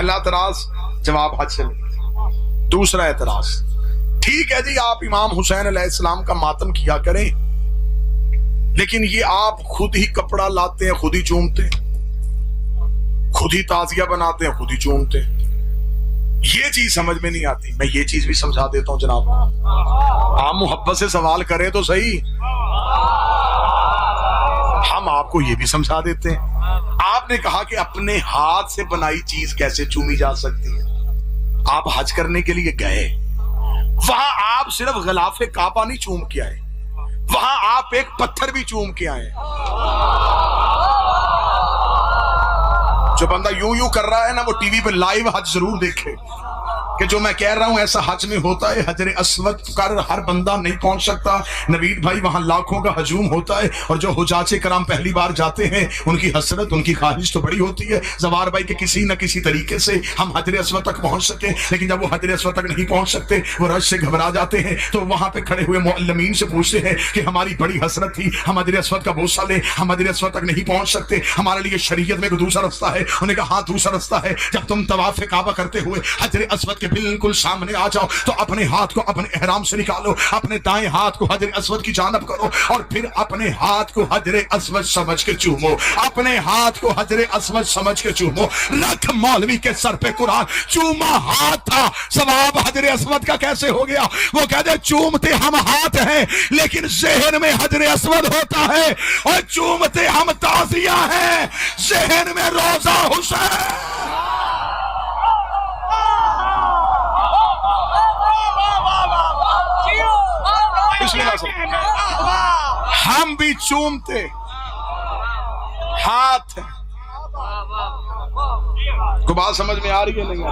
پہلا اعتراض جواب حج سے ملے۔ دوسرا اعتراض، ٹھیک ہے جی آپ امام حسین علیہ السلام کا ماتم کیا کریں، لیکن یہ آپ خود ہی کپڑا لاتے ہیں خود ہی چومتے ہیں، خود ہی تعزیہ بناتے ہیں خود ہی چومتے ہیں، یہ چیز سمجھ میں نہیں آتی۔ میں یہ چیز بھی سمجھا دیتا ہوں جناب، آپ محبت سے سوال کریں تو صحیح، ہم آپ کو یہ بھی سمجھا دیتے ہیں۔ آپ نے کہا کہ اپنے ہاتھ سے بنائی چیز کیسے چومی جا سکتی ہے؟ آپ حج کرنے کے لیے گئے، وہاں آپ صرف غلاف کعبہ نہیں چوم کے آئے، وہاں آپ ایک پتھر بھی چوم کے آئے۔ جو بندہ یوں یوں کر رہا ہے نا، وہ ٹی وی پہ لائیو حج ضرور دیکھے کہ جو میں کہہ رہا ہوں ایسا حج میں ہوتا ہے۔ حجر اسود کر ہر بندہ نہیں پہنچ سکتا نوید بھائی، وہاں لاکھوں کا ہجوم ہوتا ہے، اور جو حجاج کرام پہلی بار جاتے ہیں ان کی حسرت، ان کی خواہش تو بڑی ہوتی ہے زوار بھائی کہ کسی نہ کسی طریقے سے ہم حجر اسود تک پہنچ سکیں، لیکن جب وہ حجر اسود تک نہیں پہنچ سکتے، وہ رش سے گھبرا جاتے ہیں، تو وہاں پہ کھڑے ہوئے معلمین سے پوچھتے ہیں کہ ہماری بڑی حسرت تھی، ہم حجر اسود کا بوسہ لیں، ہم حجر اسود تک نہیں پہنچ سکتے، ہمارے لیے شریعت میں کوئی دوسرا رستہ ہے؟ انہوں نے کہا ہاں دوسرا رستہ ہے، جب تم طواف کعبہ کرتے ہوئے حجر اسود کے بالکل سامنے آ جاؤ تو اپنے ہاتھ کو اپنے احرام سے نکالو، اپنے دائیں ہاتھ کو حجر اسود کی جانب کرو، اور پھر اپنے ہاتھ کو حجر اسود سمجھ کے چومو، اپنے ہاتھ کو حجر اسود سمجھ کے چومو۔ لکھ مولوی کے سر پہ قرآن، چوما ہاتھ تھا، ثواب حجر اسود کا کیسے ہو گیا؟ وہ کہتے چومتے ہم ہاتھ ہیں لیکن ذہن میں حجر اسود ہوتا ہے، اور چومتے ہم تعزیہ ہیں ذہن میں روضہ حسین۔ ہم بھی چومتے ہاتھ ہیں۔ کو بات سمجھ میں آ رہی ہے نہیں؟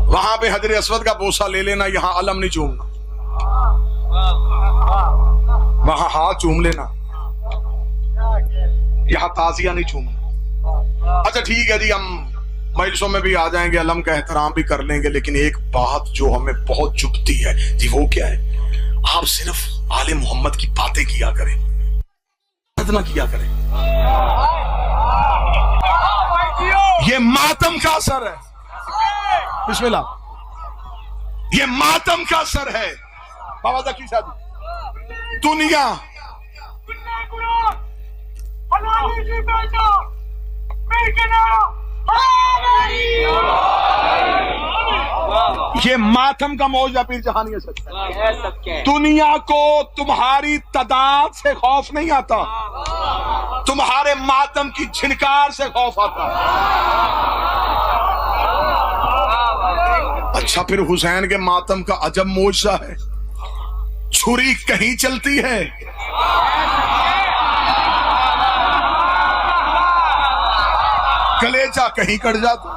وہاں پہ حجر اسود کا بوسہ لے لینا، یہاں علم نہیں چومنا، وہاں ہاتھ چوم لینا، یہاں تعزیہ نہیں چومنا۔ اچھا ٹھیک ہے جی، ہم مجلسوں میں بھی آ جائیں گے، علم کا احترام بھی کر لیں گے، لیکن ایک بات جو ہمیں بہت چبھتی ہے جی، وہ کیا ہے؟ آپ صرف آل محمد کی باتیں کیا کریں، نہ کیا کریں۔ یہ ماتم کا اثر ہے، بسم اللہ، یہ ماتم کا اثر ہے۔ بابا ذکی صاحب، دنیا یہ ماتم کا موجہ پیر جہانی ہے سچ ہے۔ دنیا کو تمہاری تعداد سے خوف نہیں آتا، تمہارے ماتم کی جھنکار سے خوف آتا۔ اچھا پھر حسین کے ماتم کا عجب موجہ ہے، چھری کہیں چلتی ہے، کلیجہ کہیں کٹ جاتا۔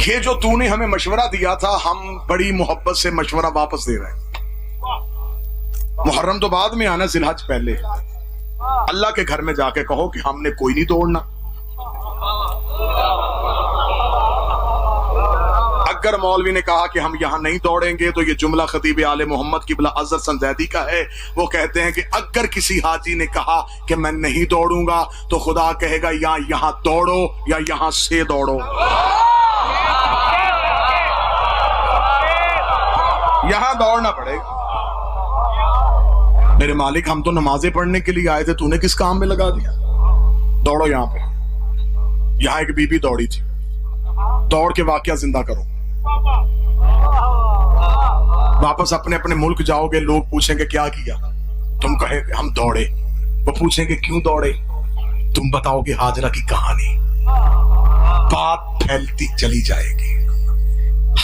یہ جو تو نے ہمیں مشورہ دیا تھا، ہم بڑی محبت سے مشورہ واپس دے رہے ہیں۔ محرم تو بعد میں آنا، ذی الحج پہلے۔ اللہ کے گھر میں جا کے کہو کہ ہم نے کوئی نہیں توڑنا۔ اگر مولوی نے کہا کہ ہم یہاں نہیں دوڑیں گے تو یہ جملہ خطیب آل محمد قبلہ حضرت سنزیدی کا ہے۔ وہ کہتے ہیں کہ اگر کسی حاجی نے کہا کہ میں نہیں دوڑوں گا تو خدا کہے گا یا یہاں دوڑو یا یہاں سے دوڑو، یہاں دوڑنا پڑے گا۔ میرے مالک ہم تو نمازیں پڑھنے کے لیے آئے تھے، تو نے کس کام میں لگا دیا؟ دوڑو یہاں پہ۔ یہاں ایک بی بی دوڑی تھی، دوڑ کے واقعہ زندہ کرو، واپس اپنے اپنے ملک جاؤ گے، لوگ پوچھیں گے کیا کیا، تم کہے ہم دوڑے، وہ پوچھیں گے کیوں دوڑے، تم بتاؤ گے ہاجرہ کی کہانی، بات پھیلتی چلی جائے گی۔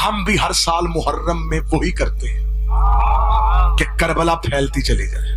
ہم بھی ہر سال محرم میں وہی کرتے ہیں کہ کربلا پھیلتی چلی جائے۔